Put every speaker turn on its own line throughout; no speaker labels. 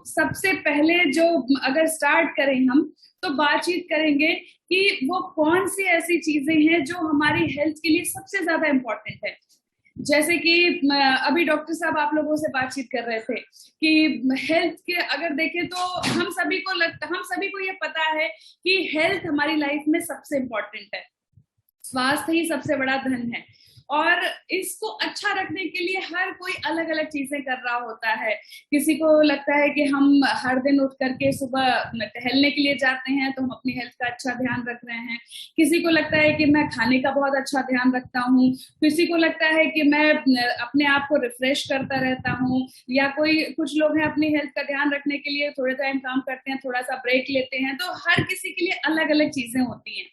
सबसे पहले जो अगर स्टार्ट करें हम, तो बातचीत करेंगे कि वो कौन सी ऐसी चीजें हैं जो हमारी हेल्थ के लिए सबसे ज्यादा इम्पोर्टेंट है। जैसे कि अभी डॉक्टर साहब आप लोगों से बातचीत कर रहे थे कि हेल्थ के अगर देखें तो हम सभी को ये पता है कि हेल्थ हमारी लाइफ में सबसे इम्पोर्टेंट है। स्वास्थ्य ही सबसे बड़ा धन है, और इसको अच्छा रखने के लिए हर कोई अलग अलग चीजें कर रहा होता है। किसी को लगता है कि हम हर दिन उठ करके सुबह टहलने के लिए जाते हैं तो हम अपनी हेल्थ का अच्छा ध्यान रख रहे हैं। किसी को लगता है कि मैं खाने का बहुत अच्छा ध्यान रखता हूँ। किसी को लगता है कि मैं अपने आप को रिफ्रेश करता रहता हूँ, या कुछ लोग हैं अपनी हेल्थ का ध्यान रखने के लिए थोड़े टाइम काम करते हैं, थोड़ा सा ब्रेक लेते हैं। तो हर किसी के लिए अलग अलग चीजें होती हैं।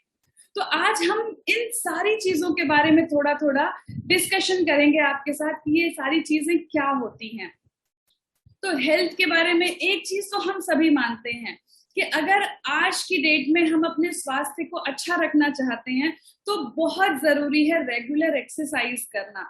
तो आज हम इन सारी चीजों के बारे में थोड़ा थोड़ा डिस्कशन करेंगे आपके साथ कि ये सारी चीजें क्या होती हैं। तो हेल्थ के बारे में एक चीज तो हम सभी मानते हैं कि अगर आज की डेट में हम अपने स्वास्थ्य को अच्छा रखना चाहते हैं तो बहुत जरूरी है रेगुलर एक्सरसाइज करना।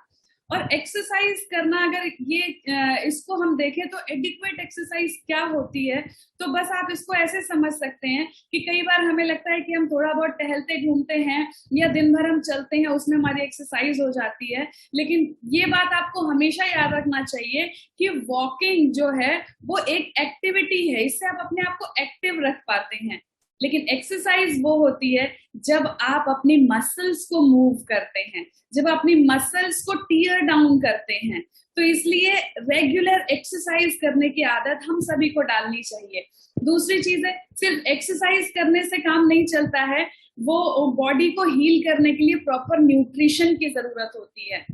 और एक्सरसाइज करना, अगर इसको हम देखें तो एडिक्वेट एक्सरसाइज क्या होती है, तो बस आप इसको ऐसे समझ सकते हैं कि कई बार हमें लगता है कि हम थोड़ा बहुत टहलते घूमते हैं या दिन भर हम चलते हैं, उसमें हमारी एक्सरसाइज हो जाती है। लेकिन ये बात आपको हमेशा याद रखना चाहिए कि वॉकिंग जो है वो एक एक्टिविटी है, इससे आप अपने आप को एक्टिव रख पाते हैं। लेकिन एक्सरसाइज वो होती है जब आप अपनी मसल्स को मूव करते हैं, जब अपनी मसल्स को टीयर डाउन करते हैं। तो इसलिए रेगुलर एक्सरसाइज करने की आदत हम सभी को डालनी चाहिए। दूसरी चीज है, सिर्फ एक्सरसाइज करने से काम नहीं चलता है, वो बॉडी को हील करने के लिए प्रॉपर न्यूट्रिशन की जरूरत होती है।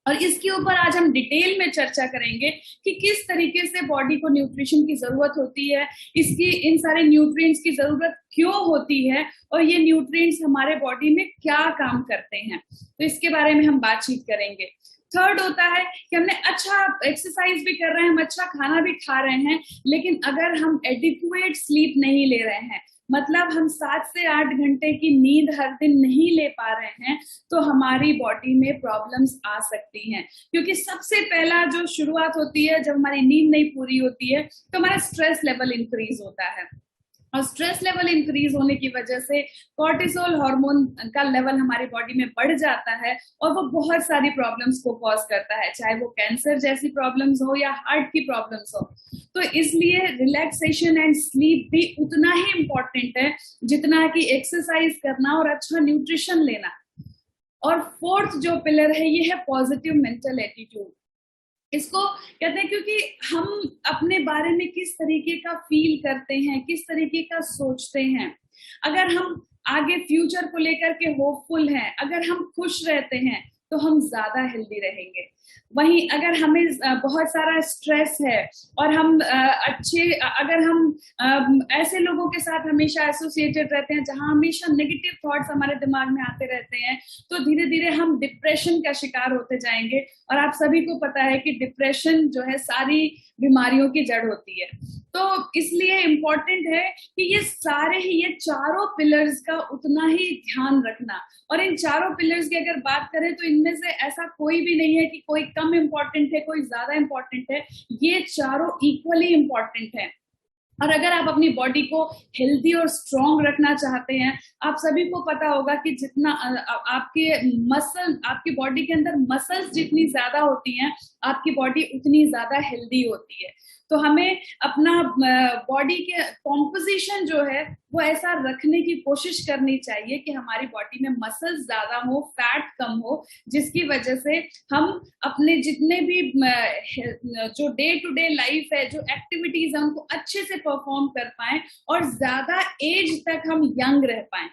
और इसके ऊपर आज हम डिटेल में चर्चा करेंगे कि किस तरीके से बॉडी को न्यूट्रिशन की जरूरत होती है, इसकी इन सारे न्यूट्रिएंट्स की जरूरत क्यों होती है, और ये न्यूट्रिएंट्स हमारे बॉडी में क्या काम करते हैं। तो इसके बारे में हम बातचीत करेंगे। थर्ड होता है कि हमने अच्छा एक्सरसाइज भी कर रहे हैं, हम अच्छा खाना भी खा रहे हैं, लेकिन अगर हम एडिक्वेट स्लीप नहीं ले रहे हैं, मतलब हम 7 से 8 घंटे की नींद हर दिन नहीं ले पा रहे हैं, तो हमारी बॉडी में प्रॉब्लम्स आ सकती हैं। क्योंकि सबसे पहला जो शुरुआत होती है जब हमारी नींद नहीं पूरी होती है, तो हमारा स्ट्रेस लेवल इंक्रीज होता है। और स्ट्रेस लेवल इंक्रीज होने की वजह से कॉर्टिसोल हार्मोन का लेवल हमारी बॉडी में बढ़ जाता है, और वो बहुत सारी प्रॉब्लम्स को कॉज करता है, चाहे वो कैंसर जैसी प्रॉब्लम्स हो या हार्ट की प्रॉब्लम्स हो। तो इसलिए रिलैक्सेशन एंड स्लीप भी उतना ही इम्पोर्टेंट है जितना कि एक्सरसाइज करना और अच्छा न्यूट्रिशन लेना। और फोर्थ जो पिलर है ये है पॉजिटिव मेंटल एटीट्यूड। इसको कहते हैं क्योंकि हम अपने बारे में किस तरीके का फील करते हैं, किस तरीके का सोचते हैं। अगर हम आगे फ्यूचर को लेकर के होपफुल हैं, अगर हम खुश रहते हैं, तो हम ज्यादा हेल्दी रहेंगे। वहीं अगर हमें बहुत सारा स्ट्रेस है और हम अगर हम ऐसे लोगों के साथ हमेशा एसोसिएटेड रहते हैं जहां हमेशा नेगेटिव थॉट्स हमारे दिमाग में आते रहते हैं, तो धीरे धीरे हम डिप्रेशन का शिकार होते जाएंगे। और आप सभी को पता है कि डिप्रेशन जो है सारी बीमारियों की जड़ होती है। तो इसलिए इम्पोर्टेंट है कि ये चारों पिलर्स का उतना ही ध्यान रखना। और इन चारों पिलर्स की अगर बात करें तो इनमें से ऐसा कोई भी नहीं है कि कोई कम इम्पोर्टेंट है, कोई ज्यादा इम्पोर्टेंट है। ये चारों इक्वली इम्पोर्टेंट है। और अगर आप अपनी बॉडी को हेल्दी और स्ट्रॉन्ग रखना चाहते हैं, आप सभी को पता होगा कि जितना आपकी बॉडी के अंदर मसल्स जितनी ज्यादा होती हैं, आपकी बॉडी उतनी ज्यादा हेल्दी होती है। तो हमें अपना बॉडी के कॉम्पोजिशन जो है वो ऐसा रखने की कोशिश करनी चाहिए कि हमारी बॉडी में मसल्स ज्यादा हो, फैट कम हो, जिसकी वजह से हम अपने जितने भी जो डे टू डे लाइफ है, जो एक्टिविटीज है, उनको अच्छे से परफॉर्म कर पाए और ज्यादा एज तक हम यंग रह पाए।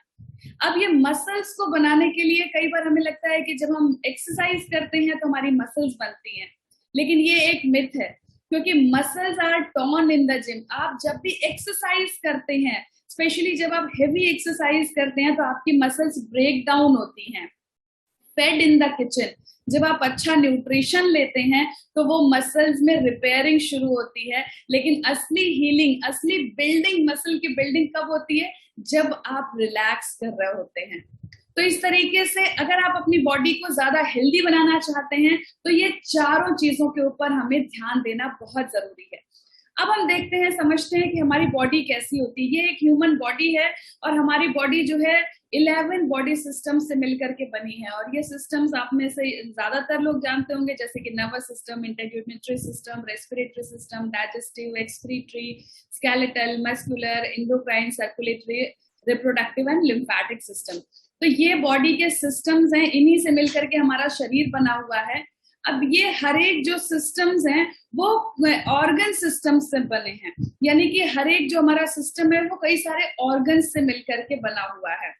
अब ये मसल्स को बनाने के लिए कई बार हमें लगता है कि जब हम एक्सरसाइज करते हैं तो हमारी मसल्स बनती हैं, लेकिन ये एक मिथ है, क्योंकि muscles are torn in the gym. आप जब भी एक्सरसाइज करते हैं, स्पेशली जब आप हेवी एक्सरसाइज करते हैं, तो आपकी मसल्स ब्रेक डाउन होती हैं। फेड इन द किचन, जब आप अच्छा न्यूट्रिशन लेते हैं तो वो मसल्स में रिपेयरिंग शुरू होती है। लेकिन असली हीलिंग, असली बिल्डिंग, मसल की बिल्डिंग कब होती है? जब आप रिलैक्स कर रहे होते हैं। तो इस तरीके से अगर आप अपनी बॉडी को ज्यादा हेल्दी बनाना चाहते हैं तो ये चारों चीजों के ऊपर हमें ध्यान देना बहुत जरूरी है। अब हम देखते हैं, समझते हैं कि हमारी बॉडी कैसी होती है। ये एक ह्यूमन बॉडी है और हमारी बॉडी जो है 11 बॉडी सिस्टम से मिलकर के बनी है। और ये सिस्टम्स आप में से ज्यादातर लोग जानते होंगे, जैसे कि nervous system, integumentary system, respiratory system, digestive, excretory, skeletal, muscular, endocrine, circulatory, reproductive and lymphatic system. तो ये बॉडी के सिस्टम्स हैं, इन्हीं से मिलकर के हमारा शरीर बना हुआ है। अब ये हर एक जो सिस्टम्स हैं वो ऑर्गन सिस्टम से बने हैं, यानी कि हर एक जो हमारा सिस्टम है वो कई सारे ऑर्गन से मिलकर के बना हुआ है।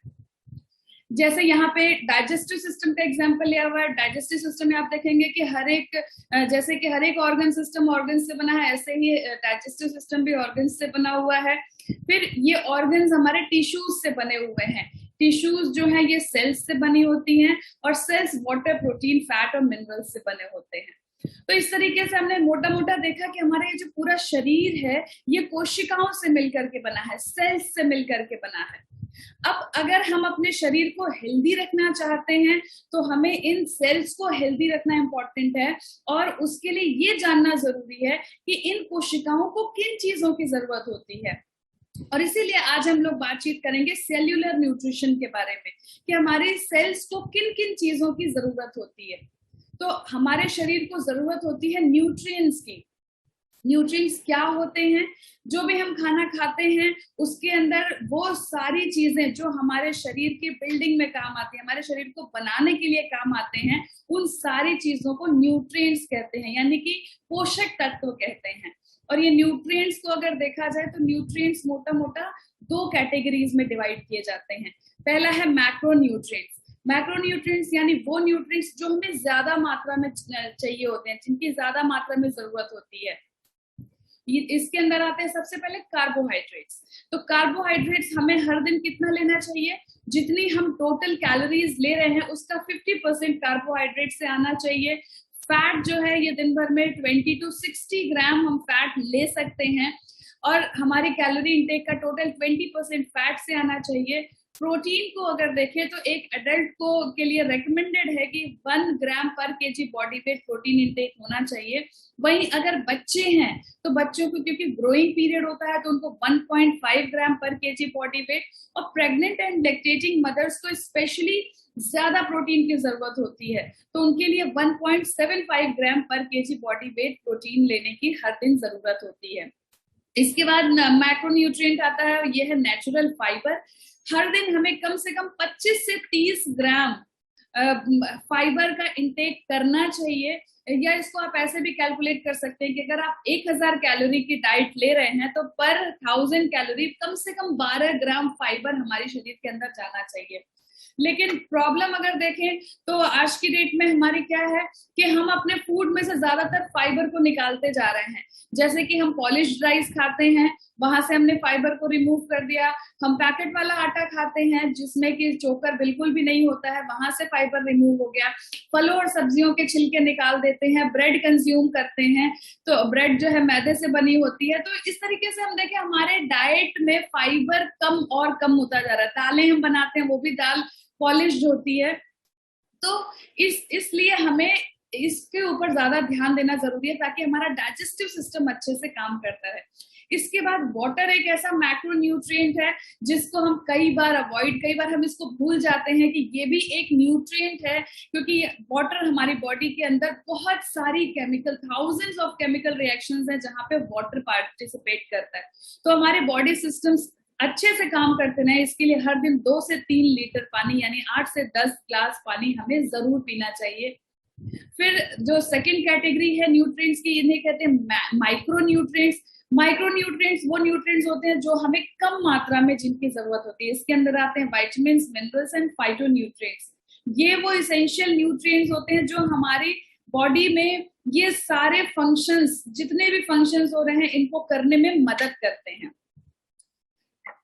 जैसे यहाँ पे डाइजेस्टिव सिस्टम का एग्जांपल लिया हुआ है। डाइजेस्टिव सिस्टम में आप देखेंगे कि हर एक, जैसे कि हर एक ऑर्गन सिस्टम ऑर्गन से बना है, ऐसे ही डाइजेस्टिव सिस्टम भी ऑर्गन से बना हुआ है। फिर ये ऑर्गन्स हमारे टिश्यूज से बने हुए हैं। टिश्यूज जो है ये सेल्स से बनी होती हैं और सेल्स वाटर, प्रोटीन, फैट और मिनरल्स से बने होते हैं। तो इस तरीके से हमने मोटा मोटा देखा कि हमारा ये जो पूरा शरीर है ये कोशिकाओं से मिलकर के बना है, सेल्स से मिलकर के बना है। अब अगर हम अपने शरीर को हेल्दी रखना चाहते हैं तो हमें इन सेल्स को हेल्दी रखना इंपॉर्टेंट है, और उसके लिए ये जानना जरूरी है कि इन कोशिकाओं को किन चीजों की जरूरत होती है। और इसीलिए आज हम लोग बातचीत करेंगे सेल्यूलर न्यूट्रिशन के बारे में, कि हमारे सेल्स को किन किन चीजों की जरूरत होती है। तो हमारे शरीर को जरूरत होती है न्यूट्रिएंट्स की। न्यूट्रिएंट्स क्या होते हैं? जो भी हम खाना खाते हैं उसके अंदर वो सारी चीजें जो हमारे शरीर की बिल्डिंग में काम आती है, हमारे शरीर को बनाने के लिए काम आते हैं, उन सारी चीजों को न्यूट्रिएंट्स कहते हैं, यानी कि पोषक तत्व कहते हैं। और ये न्यूट्रिएंट्स को अगर देखा जाए तो न्यूट्रिएंट्स मोटा मोटा 2 कैटेगरीज में डिवाइड किए जाते हैं। पहला है मैक्रो न्यूट्रिएंट्स। मैक्रो न्यूट्रिएंट्स यानी वो न्यूट्रिएंट्स जो हमें ज्यादा मात्रा में चाहिए होते हैं, जिनकी ज्यादा मात्रा में जरूरत होती है। इसके अंदर आते हैं सबसे पहले कार्बोहाइड्रेट्स। तो कार्बोहाइड्रेट्स हमें हर दिन कितना लेना चाहिए? जितनी हम टोटल कैलोरीज ले रहे हैं उसका 50% कार्बोहाइड्रेट से आना चाहिए। फैट जो है ये दिन भर में 20 to 60 ग्राम हम फैट ले सकते हैं, और हमारी कैलोरी इंटेक का टोटल 20% फैट से आना चाहिए। प्रोटीन को अगर देखें तो एक एडल्ट को के लिए रेकमेंडेड है कि 1 ग्राम पर KG body weight protein intake होना चाहिए। वहीं अगर बच्चे हैं तो बच्चों को, क्योंकि ग्रोइंग पीरियड होता है, तो उनको 1.5 ग्राम पर केजी बॉडी वेट, और प्रेग्नेंट एंड लैक्टेटिंग मदर्स को स्पेशली ज्यादा प्रोटीन की जरूरत होती है, तो उनके लिए 1.75 ग्राम पर केजी बॉडी वेट प्रोटीन लेने की हर दिन जरूरत होती है। इसके बाद मैक्रोन्यूट्रिएंट आता है, ये है नेचुरल फाइबर। हर दिन हमें कम से कम 25 से 30 ग्राम फाइबर का इंटेक करना चाहिए। या इसको आप ऐसे भी कैलकुलेट कर सकते हैं कि अगर आप 1000 कैलोरी की डाइट ले रहे हैं तो पर 1000 कैलोरी कम से कम 12 ग्राम फाइबर हमारे शरीर के अंदर जाना चाहिए। लेकिन प्रॉब्लम अगर देखें तो आज की डेट में हमारी क्या है कि हम अपने फूड में से ज्यादातर फाइबर को निकालते जा रहे हैं। जैसे कि हम पॉलिश्ड राइस खाते हैं, वहां से हमने फाइबर को रिमूव कर दिया। हम पैकेट वाला आटा खाते हैं जिसमें कि चोकर बिल्कुल भी नहीं होता है, वहां से फाइबर रिमूव हो गया। फलों और सब्जियों के छिलके निकाल देते हैं। ब्रेड कंज्यूम करते हैं तो ब्रेड जो है मैदे से बनी होती है। तो इस तरीके से हम देखें हमारे डाइट में फाइबर कम और कम होता जा रहा है। दालें हम बनाते हैं वो भी दाल पॉलिश्ड होती है। तो इसलिए हमें इसके ऊपर ज्यादा ध्यान देना जरूरी है ताकि हमारा डाइजेस्टिव सिस्टम अच्छे से काम करता रहे। इसके बाद वाटर एक ऐसा मैक्रो न्यूट्रिएंट है जिसको हम कई बार हम इसको भूल जाते हैं कि ये भी एक न्यूट्रिएंट है, क्योंकि वाटर हमारी बॉडी के अंदर बहुत सारी chemical, thousands of chemical reactions हैं जहां पे वाटर पार्टिसिपेट करता है। तो हमारे बॉडी सिस्टम्स अच्छे से काम करते रहे, इसके लिए हर दिन 2 से 3 लीटर पानी यानी 8 से 10 ग्लास पानी हमें जरूर पीना चाहिए। फिर जो सेकंड कैटेगरी है न्यूट्रिएंट्स की, इन्हें कहते हैं माइक्रो न्यूट्रिएंट्स। माइक्रो न्यूट्रिएंट्स वो न्यूट्रिएंट्स होते हैं जो हमें कम मात्रा में जिनकी जरूरत होती है। इसके अंदर आते हैं vitamins, minerals and phyto nutrients. ये वो इसेंशियल न्यूट्रिएंट्स होते हैं जो हमारी बॉडी में ये सारे फंक्शंस, जितने भी फंक्शंस हो रहे हैं, इनको करने में मदद करते हैं।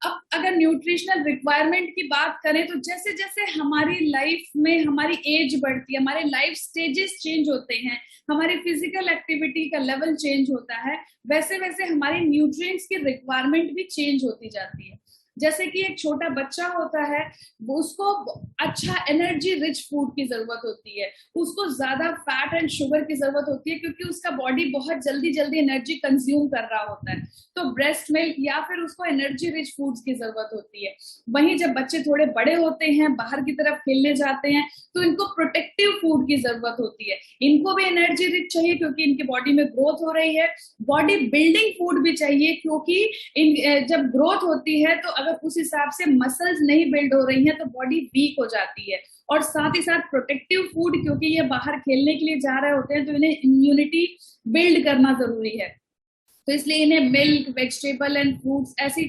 अब अगर न्यूट्रिशनल रिक्वायरमेंट की बात करें तो जैसे जैसे हमारी लाइफ में हमारी एज बढ़ती है, हमारे लाइफ स्टेजेस चेंज होते हैं, हमारी फिजिकल एक्टिविटी का लेवल चेंज होता है, वैसे वैसे हमारी न्यूट्रिएंट्स की रिक्वायरमेंट भी चेंज होती जाती है। जैसे कि एक छोटा बच्चा होता है, वो उसको अच्छा एनर्जी रिच फूड की जरूरत होती है, उसको ज्यादा फैट एंड शुगर की जरूरत होती है, क्योंकि उसका बॉडी बहुत जल्दी जल्दी एनर्जी कंज्यूम कर रहा होता है, तो ब्रेस्ट मिल्क या फिर उसको एनर्जी रिच फूड्स की जरूरत होती है। वहीं जब बच्चे थोड़े बड़े होते हैं, बाहर की तरफ खेलने जाते हैं, तो इनको प्रोटेक्टिव फूड की जरूरत होती है, इनको भी एनर्जी रिच चाहिए क्योंकि इनकी बॉडी में ग्रोथ हो रही है, बॉडी बिल्डिंग फूड भी चाहिए क्योंकि जब ग्रोथ होती है तो अगर उस हिसाब से मसल्स नहीं बिल्ड हो रही हैं तो बॉडी वीक हो जाती है। और साथ ही साथ प्रोटेक्टिव फूड, क्योंकि ये बाहर खेलने के लिए जा रहे होते हैं तो इन्हें इम्यूनिटी बिल्ड करना जरूरी है, तो इसलिए इन्हें मिल्क, वेजिटेबल एंड फ्रूट्स ऐसी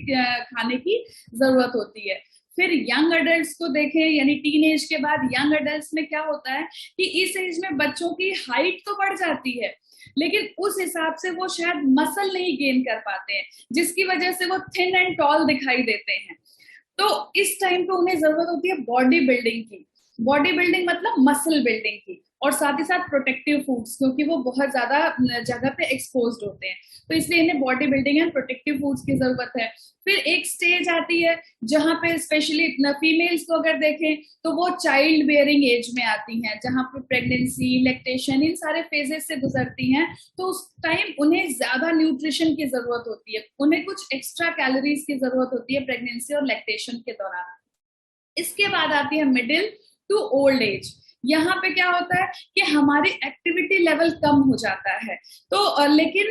खाने की जरूरत होती है। फिर यंग अडल्ट को देखें, यानी टीन एज के बाद यंग अडल्ट में क्या होता है कि इस एज में बच्चों की हाइट तो बढ़ जाती है, लेकिन उस हिसाब से वो शायद मसल नहीं गेन कर पाते हैं, जिसकी वजह से वो थिन एंड टॉल दिखाई देते हैं। तो इस टाइम पे उन्हें जरूरत होती है बॉडी बिल्डिंग की। बॉडी बिल्डिंग मतलब मसल बिल्डिंग की, और साथ ही साथ प्रोटेक्टिव फूड्स, क्योंकि वो बहुत ज्यादा जगह पे एक्सपोज्ड होते हैं, तो इसलिए इन्हें body building and protective foods की जरूरत है। फिर एक स्टेज आती है जहां पे स्पेशली फीमेल्स को अगर देखें तो वो चाइल्ड बेयरिंग एज में आती हैं, जहां पे प्रेगनेंसी, लैक्टेशन, इन सारे फेजेस से गुजरती हैं, तो उस टाइम उन्हें ज्यादा न्यूट्रिशन की जरूरत होती है, उन्हें कुछ एक्स्ट्रा कैलोरीज की जरूरत होती है प्रेगनेंसी और लैक्टेशन के दौरान। इसके बाद आती है मिडिल टू ओल्ड एज। यहाँ पे क्या होता है कि हमारी एक्टिविटी लेवल कम हो जाता है, तो लेकिन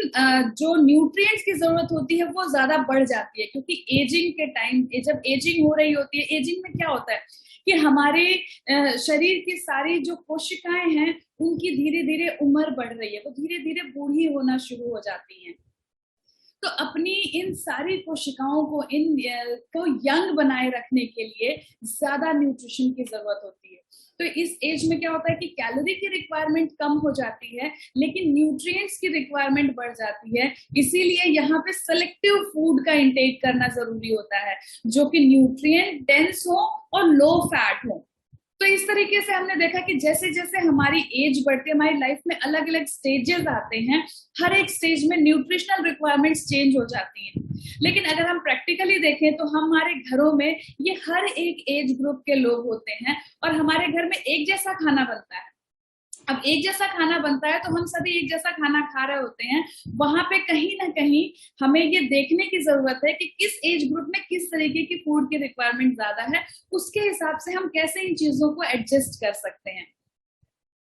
जो न्यूट्रिएंट्स की जरूरत होती है वो ज्यादा बढ़ जाती है, क्योंकि एजिंग के टाइम, जब एजिंग हो रही होती है, एजिंग में क्या होता है कि हमारे शरीर की सारी जो कोशिकाएं हैं उनकी धीरे धीरे उम्र बढ़ रही है, वो धीरे धीरे बूढ़ी होना शुरू हो जाती हैं। तो अपनी इन सारी कोशिकाओं को को यंग बनाए रखने के लिए ज्यादा न्यूट्रिशन की जरूरत होती है। तो इस एज में क्या होता है कि कैलोरी की रिक्वायरमेंट कम हो जाती है, लेकिन न्यूट्रिएंट्स की रिक्वायरमेंट बढ़ जाती है। इसीलिए यहाँ पे सेलेक्टिव फूड का इंटेक करना जरूरी होता है, जो कि न्यूट्रिएंट डेंस हो और लो फैट हो। तो इस तरीके से हमने देखा कि जैसे जैसे हमारी एज बढ़ती है, हमारी लाइफ में अलग अलग स्टेजेस आते हैं, हर एक स्टेज में न्यूट्रिशनल रिक्वायरमेंट्स चेंज हो जाती हैं। लेकिन अगर हम प्रैक्टिकली देखें तो हमारे घरों में ये हर एक एज ग्रुप के लोग होते हैं, और हमारे घर में एक जैसा खाना बनता है। अब एक जैसा खाना बनता है तो हम सभी एक जैसा खाना खा रहे होते हैं, वहां पे कहीं ना कहीं हमें ये देखने की जरूरत है कि किस एज ग्रुप में किस तरीके की फूड की रिक्वायरमेंट ज्यादा है, उसके हिसाब से हम कैसे इन चीजों को एडजस्ट कर सकते हैं।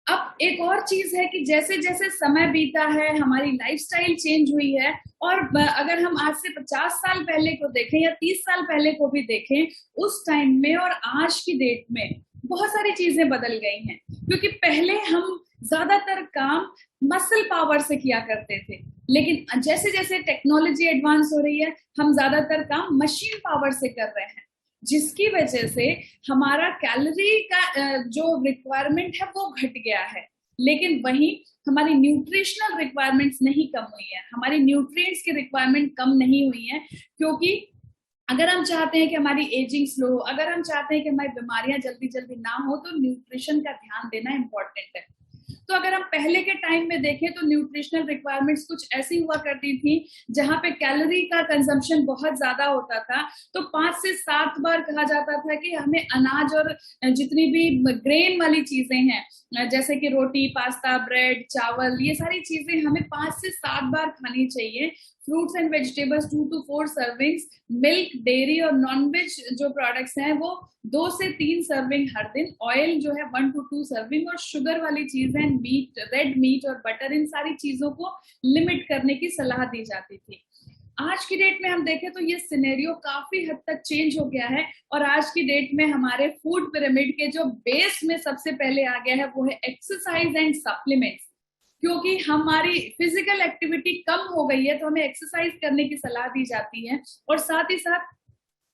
अब एक और चीज है कि जैसे जैसे समय बीता है, हमारी लाइफस्टाइल चेंज हुई है, और अगर हम आज से 50 साल पहले को देखें या 30 साल पहले को भी देखें, उस टाइम में और आज की डेट में बहुत सारी चीजें बदल गई हैं, क्योंकि पहले हम ज्यादातर काम मसल पावर से किया करते थे, लेकिन जैसे जैसे टेक्नोलॉजी एडवांस हो रही है, हम ज्यादातर काम मशीन पावर से कर रहे हैं, जिसकी वजह से हमारा कैलोरी का जो रिक्वायरमेंट है वो घट गया है, लेकिन वहीं हमारी न्यूट्रिशनल रिक्वायरमेंट्स नहीं कम हुई है, हमारी न्यूट्रिएंट्स की रिक्वायरमेंट कम नहीं हुई है। क्योंकि अगर हम चाहते हैं कि हमारी एजिंग स्लो हो, अगर हम चाहते हैं कि हमारी बीमारियां जल्दी जल्दी ना हो, तो न्यूट्रिशन का ध्यान देना इंपॉर्टेंट है। तो अगर हम पहले के टाइम में देखें तो न्यूट्रिशनल रिक्वायरमेंट्स कुछ ऐसी हुआ करती थी, जहां पे कैलोरी का कंजम्पशन बहुत ज्यादा होता था, तो 5 से 7 बार कहा जाता था कि हमें अनाज और जितनी भी ग्रेन वाली चीजें हैं, जैसे कि रोटी, पास्ता, ब्रेड, चावल, ये सारी चीजें हमें 5 से 7 बार खानी चाहिए। Fruits and vegetables 2 to 4 servings, milk, dairy और नॉनवेज जो प्रोडक्ट्स हैं वो 2 से 3 सर्विंग हर दिन, ऑयल जो है 1 to 2 सर्विंग, और शुगर वाली चीजें, मीट, रेड मीट और बटर, इन सारी चीजों को लिमिट करने की सलाह दी जाती थी। आज की डेट में हम देखें तो ये सिनेरियो काफी हद तक चेंज हो गया है, और आज की डेट में हमारे फूड पिरामिड के जो बेस में सबसे पहले आ गया है वो है एक्सरसाइज एंड सप्लीमेंट्स। क्योंकि हमारी फिजिकल एक्टिविटी कम हो गई है तो हमें एक्सरसाइज करने की सलाह दी जाती है, और साथ ही साथ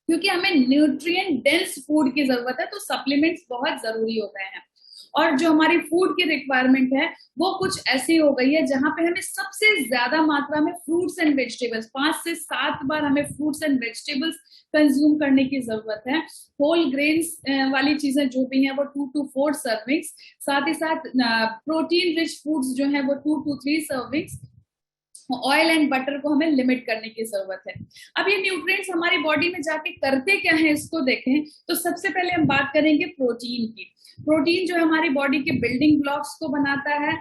क्योंकि हमें न्यूट्रिएंट डेंस फूड की जरूरत है तो सप्लीमेंट्स बहुत जरूरी हो गए हैं। और जो हमारी फूड की रिक्वायरमेंट है वो कुछ ऐसी हो गई है जहां पे हमें सबसे ज्यादा मात्रा में फ्रूट्स एंड वेजिटेबल्स, 5 से 7 बार हमें फ्रूट्स एंड वेजिटेबल्स कंज्यूम करने की जरूरत है। होल ग्रेन्स वाली चीजें जो भी हैं वो 2 to 4 सर्विंग्स, साथ ही साथ प्रोटीन रिच फूड्स जो है वो 2 to 3 servings, oil and butter को हमें लिमिट करने की जरूरत है। अब ये न्यूट्रिएंट्स हमारी बॉडी में जाके करते क्या है इसको देखें तो सबसे पहले हम बात करेंगे प्रोटीन की। प्रोटीन जो है हमारी बॉडी के बिल्डिंग ब्लॉक्स को बनाता है।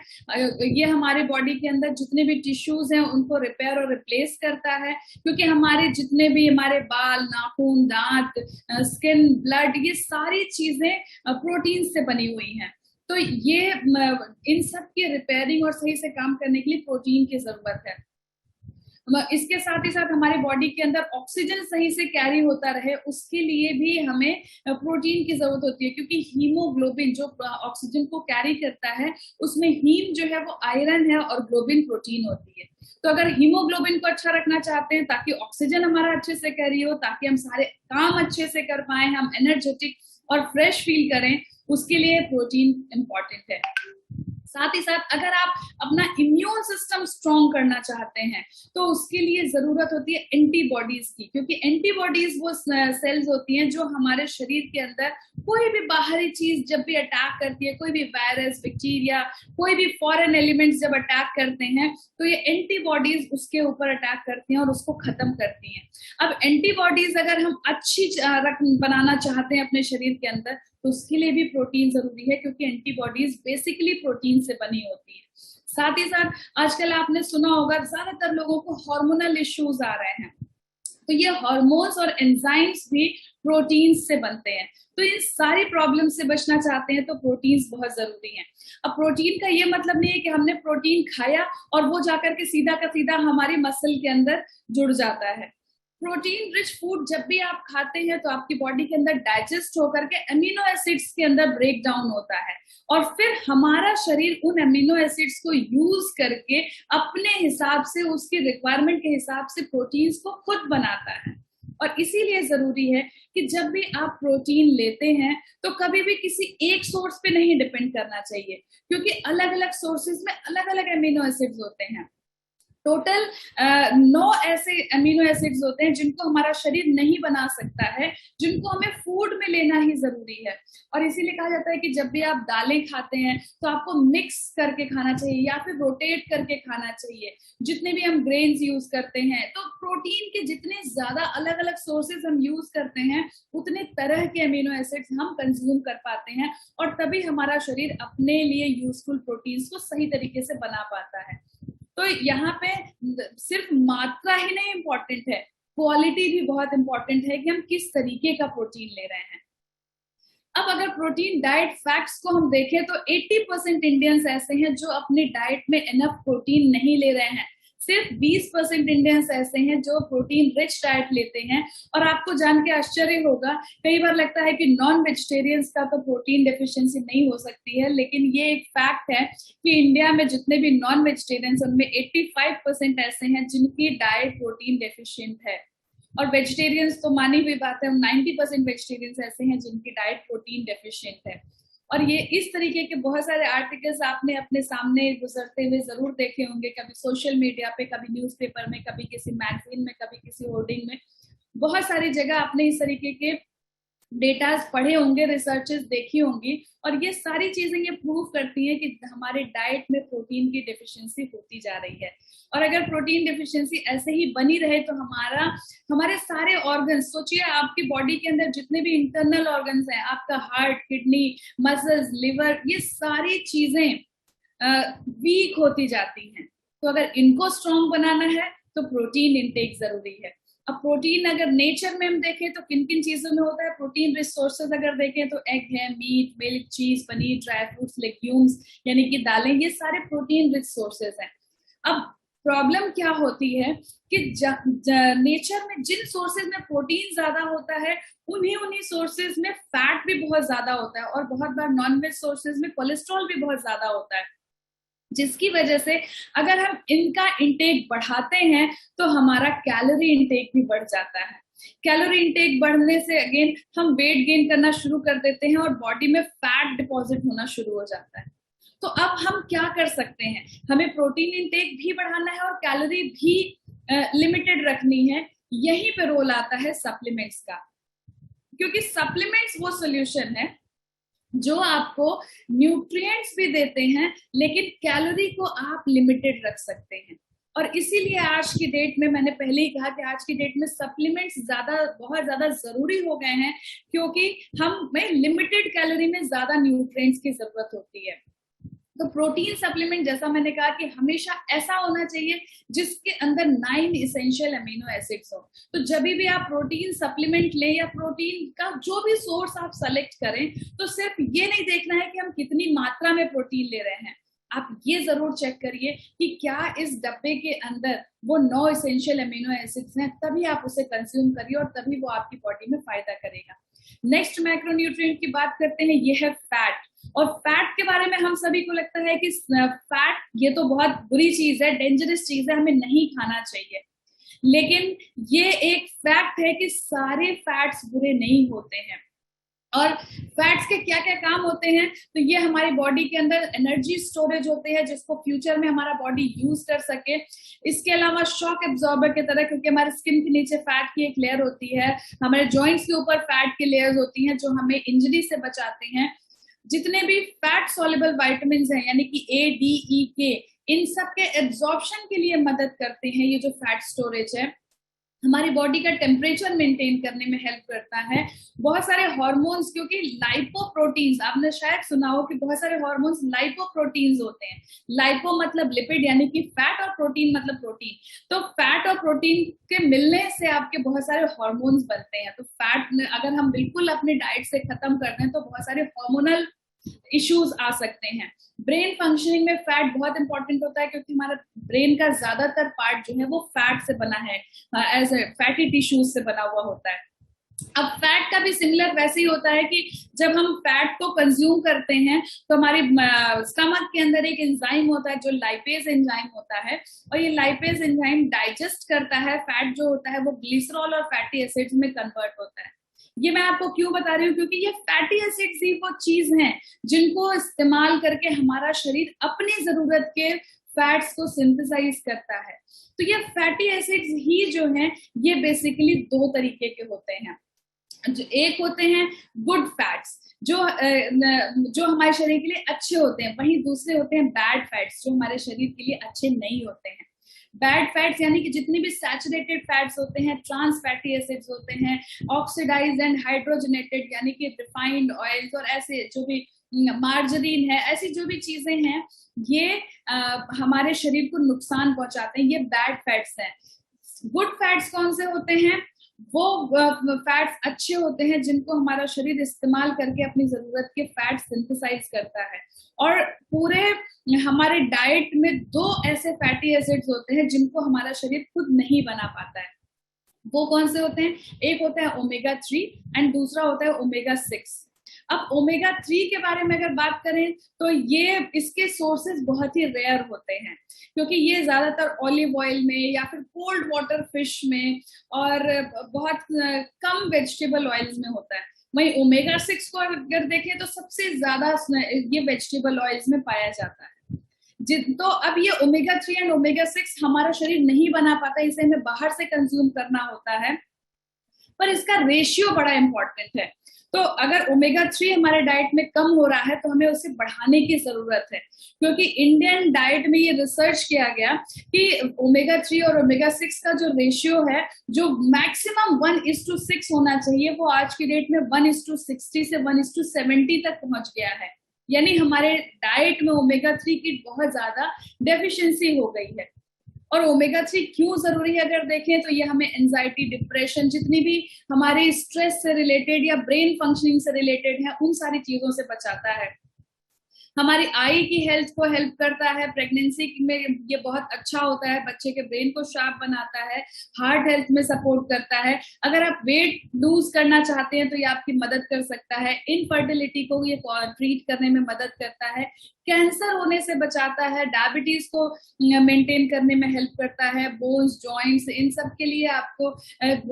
ये हमारे बॉडी के अंदर जितने भी टिश्यूज हैं उनको रिपेयर और रिप्लेस करता है, क्योंकि हमारे जितने भी हमारे बाल, नाखून, दांत, स्किन, ब्लड, ये सारी चीजें प्रोटीन से बनी हुई हैं। तो ये इन सब की रिपेयरिंग और सही से काम करने के लिए प्रोटीन की जरूरत है। इसके साथ ही साथ हमारी बॉडी के अंदर ऑक्सीजन सही से कैरी होता रहे उसके लिए भी हमें प्रोटीन की जरूरत होती है, क्योंकि हीमोग्लोबिन जो ऑक्सीजन को कैरी करता है उसमें हीम जो है वो आयरन है और ग्लोबिन प्रोटीन होती है। तो अगर हीमोग्लोबिन को अच्छा रखना चाहते हैं ताकि ऑक्सीजन हमारा अच्छे से कैरी हो, ताकि हम सारे काम अच्छे से कर पाए, हम एनर्जेटिक और फ्रेश फील करें, उसके लिए प्रोटीन इंपॉर्टेंट है। साथ ही साथ अगर आप अपना इम्यून सिस्टम स्ट्रॉन्ग करना चाहते हैं तो उसके लिए जरूरत होती है एंटीबॉडीज की, क्योंकि एंटीबॉडीज वो सेल्स होती हैं जो हमारे शरीर के अंदर कोई भी बाहरी चीज जब भी अटैक करती है, कोई भी वायरस, बैक्टीरिया, कोई भी फॉरेन एलिमेंट्स जब अटैक करते हैं तो ये एंटीबॉडीज उसके ऊपर अटैक करती हैं और उसको खत्म करती हैं। अब एंटीबॉडीज अगर हम अच्छी बनाना चाहते हैं अपने शरीर के अंदर तो उसके लिए भी प्रोटीन जरूरी है, क्योंकि एंटीबॉडीज बेसिकली प्रोटीन से बनी होती है। साथ ही साथ आजकल आपने सुना होगा ज्यादातर लोगों को हार्मोनल इश्यूज आ रहे हैं, तो ये हार्मोन्स और एंजाइम्स भी प्रोटीन से बनते हैं। तो इन सारी प्रॉब्लम से बचना चाहते हैं तो प्रोटीन्स बहुत जरूरी हैं। अब प्रोटीन का ये मतलब नहीं है कि हमने प्रोटीन खाया और वो जाकर के सीधा का सीधा हमारी मसल के अंदर जुड़ जाता है। प्रोटीन रिच फूड जब भी आप खाते हैं तो आपकी बॉडी के अंदर डाइजेस्ट होकर के अमीनो एसिड्स के अंदर ब्रेक डाउन होता है और फिर हमारा शरीर उन अमीनो एसिड्स को यूज करके अपने हिसाब से, उसकी रिक्वायरमेंट के हिसाब से प्रोटीन्स को खुद बनाता है। और इसीलिए जरूरी है कि जब भी आप प्रोटीन लेते हैं तो कभी भी किसी एक सोर्स पे नहीं डिपेंड करना चाहिए, क्योंकि अलग अलग सोर्सेज में अलग अलग अमीनो एसिड्स होते हैं। टोटल 9 ऐसे अमीनो एसिड्स होते हैं जिनको हमारा शरीर नहीं बना सकता है, जिनको हमें फूड में लेना ही जरूरी है। और इसीलिए कहा जाता है कि जब भी आप दालें खाते हैं तो आपको मिक्स करके खाना चाहिए या फिर रोटेट करके खाना चाहिए। जितने भी हम ग्रेन्स यूज करते हैं तो प्रोटीन के जितने ज्यादा अलग अलग सोर्सेज हम यूज करते हैं उतने तरह के अमीनो एसिड्स हम कंज्यूम कर पाते हैं और तभी हमारा शरीर अपने लिए यूजफुल प्रोटीन्स को सही तरीके से बना पाता है। तो यहाँ पे सिर्फ मात्रा ही नहीं इम्पोर्टेंट है, क्वालिटी भी बहुत इंपॉर्टेंट है कि हम किस तरीके का प्रोटीन ले रहे हैं। अब अगर प्रोटीन डाइट फैक्ट्स को हम देखें तो 80% इंडियंस ऐसे हैं जो अपनी डाइट में इनफ प्रोटीन नहीं ले रहे हैं। सिर्फ 20% इंडियंस ऐसे हैं जो प्रोटीन रिच डाइट लेते हैं। और आपको जान के आश्चर्य होगा, कई बार लगता है कि नॉन वेजिटेरियंस का तो प्रोटीन डेफिशिएंसी नहीं हो सकती है, लेकिन ये एक फैक्ट है कि इंडिया में जितने भी नॉन वेजिटेरियंस उनमें 85% ऐसे हैं जिनकी डाइट प्रोटीन डेफिशिएंट है। और वेजिटेरियंस तो मानी हुई बात है, 90% वेजिटेरियंस ऐसे हैं जिनकी डाइट प्रोटीन डेफिशिएंट है। और ये इस तरीके के बहुत सारे आर्टिकल्स आपने अपने सामने गुजरते हुए जरूर देखे होंगे, कभी सोशल मीडिया पे, कभी न्यूज़पेपर में, कभी किसी मैगजीन में, कभी किसी होर्डिंग में। बहुत सारी जगह आपने इस तरीके के डेटाज पढ़े होंगे, रिसर्चेस देखी होंगी, और ये सारी चीजें ये प्रूव करती हैं कि हमारे डाइट में प्रोटीन की डेफिशिएंसी होती जा रही है। और अगर प्रोटीन डेफिशिएंसी ऐसे ही बनी रहे तो हमारे सारे ऑर्गन्स, सोचिए आपकी बॉडी के अंदर जितने भी इंटरनल ऑर्गन्स हैं, आपका हार्ट, किडनी, मसल्स, लिवर, ये सारी चीजें वीक होती जाती हैं। तो अगर इनको स्ट्रॉन्ग बनाना है तो प्रोटीन इंटेक जरूरी है। अब प्रोटीन अगर नेचर में हम देखें तो किन किन चीजों में होता है प्रोटीन रिच सोर्सेज, अगर देखें तो एग है, मीट, मिल्क, चीज, पनीर, ड्राई फ्रूट्स, लेग्यूम्स यानी कि दालें, ये सारे प्रोटीन रिच सोर्सेज हैं। अब प्रॉब्लम क्या होती है कि नेचर में जिन सोर्सेज में प्रोटीन ज्यादा होता है उन्हीं सोर्सेज में फैट भी बहुत ज्यादा होता है, और बहुत बार नॉन वेज सोर्सेज में कोलेस्ट्रॉल भी बहुत ज्यादा होता है, जिसकी वजह से अगर हम इनका इंटेक बढ़ाते हैं तो हमारा कैलोरी इंटेक भी बढ़ जाता है। कैलोरी इंटेक बढ़ने से अगेन हम वेट गेन करना शुरू कर देते हैं और बॉडी में फैट डिपॉजिट होना शुरू हो जाता है। तो अब हम क्या कर सकते हैं, हमें प्रोटीन इंटेक भी बढ़ाना है और कैलोरी भी लिमिटेड रखनी है। यहीं पे रोल आता है सप्लीमेंट्स का, क्योंकि सप्लीमेंट्स वो सोल्यूशन है जो आपको न्यूट्रिएंट्स भी देते हैं लेकिन कैलोरी को आप लिमिटेड रख सकते हैं। और इसीलिए आज की डेट में मैंने पहले ही कहा कि आज की डेट में सप्लीमेंट्स बहुत ज्यादा जरूरी हो गए हैं, क्योंकि हमें लिमिटेड कैलोरी में ज्यादा न्यूट्रिएंट्स की जरूरत होती है। तो प्रोटीन सप्लीमेंट, जैसा मैंने कहा कि हमेशा ऐसा होना चाहिए जिसके अंदर 9 इसेंशियल अमीनो एसिड्स हो। तो जब भी आप प्रोटीन सप्लीमेंट लें या प्रोटीन का जो भी सोर्स आप सेलेक्ट करें, तो सिर्फ ये नहीं देखना है कि हम कितनी मात्रा में प्रोटीन ले रहे हैं, आप ये जरूर चेक करिए कि क्या इस डब्बे के अंदर वो 9 इसेंशियल अमीनो एसिड्स हैं, तभी आप उसे कंज्यूम करिए और तभी वो आपकी बॉडी में फायदा करेगा। नेक्स्ट मैक्रोन्यूट्रिएंट की बात करते हैं, ये है फैट। और फैट के बारे में हम सभी को लगता है कि फैट ये तो बहुत बुरी चीज है, डेंजरस चीज है, हमें नहीं खाना चाहिए। लेकिन ये एक फैक्ट है कि सारे फैट्स बुरे नहीं होते हैं। और फैट्स के क्या क्या काम होते हैं, तो ये हमारी बॉडी के अंदर एनर्जी स्टोरेज होते हैं जिसको फ्यूचर में हमारा बॉडी यूज कर सके। इसके अलावा शॉक एब्जॉर्बर की तरह, क्योंकि हमारे स्किन के नीचे फैट की एक लेयर होती है, हमारे जॉइंट्स के ऊपर फैट की लेयर्स होती हैं जो हमें इंजरी से बचाते हैं। जितने भी फैट सॉल्युबल विटामिन हैं, यानी कि ए, डी, ई, के, इन सब के एब्जॉर्प्शन के लिए मदद करते हैं। ये जो फैट स्टोरेज है हमारी बॉडी का टेम्परेचर मेंटेन करने में हेल्प करता है। बहुत सारे हार्मोन्स, क्योंकि लाइपोप्रोटीन्स, आपने शायद सुना हो कि बहुत सारे हार्मोन्स लाइपोप्रोटीन्स होते हैं। लाइपो मतलब लिपिड, यानी कि फैट, और प्रोटीन मतलब प्रोटीन। तो फैट और प्रोटीन के मिलने से आपके बहुत सारे हार्मोन्स बनते हैं। तो फैट अगर हम बिल्कुल अपनी डाइट से खत्म कर दें तो बहुत सारे हार्मोनल इश्यूज आ सकते हैं। ब्रेन फंक्शनिंग में फैट बहुत इंपॉर्टेंट होता है, क्योंकि हमारा ब्रेन का ज्यादातर पार्ट जो है वो फैट से बना है, एज फैटी टिश्यूज से बना हुआ होता है। अब फैट का भी सिमिलर वैसे ही होता है कि जब हम फैट को कंज्यूम करते हैं तो हमारे स्टमक के अंदर एक एंजाइम होता है जो लाइपेज एंजाइम होता है, और ये लाइपेज एंजाइम डाइजेस्ट करता है फैट जो होता है वो ग्लिसरॉल और फैटी एसिड्स में कन्वर्ट होता है। ये मैं आपको क्यों बता रही हूँ, क्योंकि ये फैटी एसिड्स ही वो चीज हैं जिनको इस्तेमाल करके हमारा शरीर अपनी जरूरत के फैट्स को सिंथेसाइज करता है। तो ये फैटी एसिड्स ही जो हैं ये बेसिकली 2 तरीके के होते हैं। जो एक होते हैं गुड फैट्स, जो हमारे शरीर के लिए अच्छे होते हैं, वहीं दूसरे होते हैं बैड फैट्स जो हमारे शरीर के लिए अच्छे नहीं होते हैं। बैड फैट्स यानी कि जितने भी सैचुरेटेड फैट्स होते हैं, ट्रांस फैटी एसिड्स होते हैं, ऑक्सीडाइज्ड एंड हाइड्रोजनेटेड यानी कि रिफाइंड ऑयल्स, और ऐसे जो भी मार्जरीन है, ऐसी जो भी चीजें हैं ये हमारे शरीर को नुकसान पहुंचाते हैं, ये बैड फैट्स हैं। गुड फैट्स कौन से होते हैं, वो फैट्स अच्छे होते हैं जिनको हमारा शरीर इस्तेमाल करके अपनी जरूरत के फैट सिंथेसाइज करता है। और पूरे हमारे डाइट में 2 ऐसे फैटी एसिड्स होते हैं जिनको हमारा शरीर खुद नहीं बना पाता है। वो कौन से होते हैं, एक होता है ओमेगा 3 एंड दूसरा होता है ओमेगा 6। अब ओमेगा 3 के बारे में अगर बात करें तो ये इसके सोर्सेज बहुत ही रेयर होते हैं, क्योंकि ये ज्यादातर ऑलिव ऑयल में या फिर कोल्ड वाटर फिश में और बहुत कम वेजिटेबल ऑयल्स में होता है। वहीं ओमेगा 6 को अगर देखें तो सबसे ज्यादा ये वेजिटेबल ऑयल्स में पाया जाता है। तो अब ये ओमेगा 3 एंड ओमेगा 6 हमारा शरीर नहीं बना पाता, इसे हमें बाहर से कंज्यूम करना होता है, पर इसका रेशियो बड़ा इंपॉर्टेंट है। तो अगर ओमेगा 3 हमारे डाइट में कम हो रहा है तो हमें उसे बढ़ाने की जरूरत है, क्योंकि इंडियन डाइट में ये रिसर्च किया गया कि ओमेगा 3 और ओमेगा 6 का जो रेशियो है, जो मैक्सिमम 1:6 होना चाहिए, वो आज की डेट में 1:60 से 1:70 तक पहुंच गया है। यानी हमारे डाइट में ओमेगा 3 की बहुत ज्यादा डेफिशिएंसी हो गई है। और ओमेगा 3 क्यों जरूरी है अगर देखें तो ये हमें एंजाइटी, डिप्रेशन, जितनी भी हमारी स्ट्रेस से रिलेटेड या ब्रेन फंक्शनिंग से रिलेटेड है, उन सारी चीजों से बचाता है। हमारी आई की हेल्थ को हेल्प करता है, प्रेगनेंसी में ये बहुत अच्छा होता है, बच्चे के ब्रेन को शार्प बनाता है, हार्ट हेल्थ में सपोर्ट करता है। अगर आप वेट लूज करना चाहते हैं तो ये आपकी मदद कर सकता है। इनफर्टिलिटी को ये ट्रीट करने में मदद करता है, कैंसर होने से बचाता है, डायबिटीज को मेंटेन करने में हेल्प करता है, बोन्स, जॉइंट्स, इन सब के लिए आपको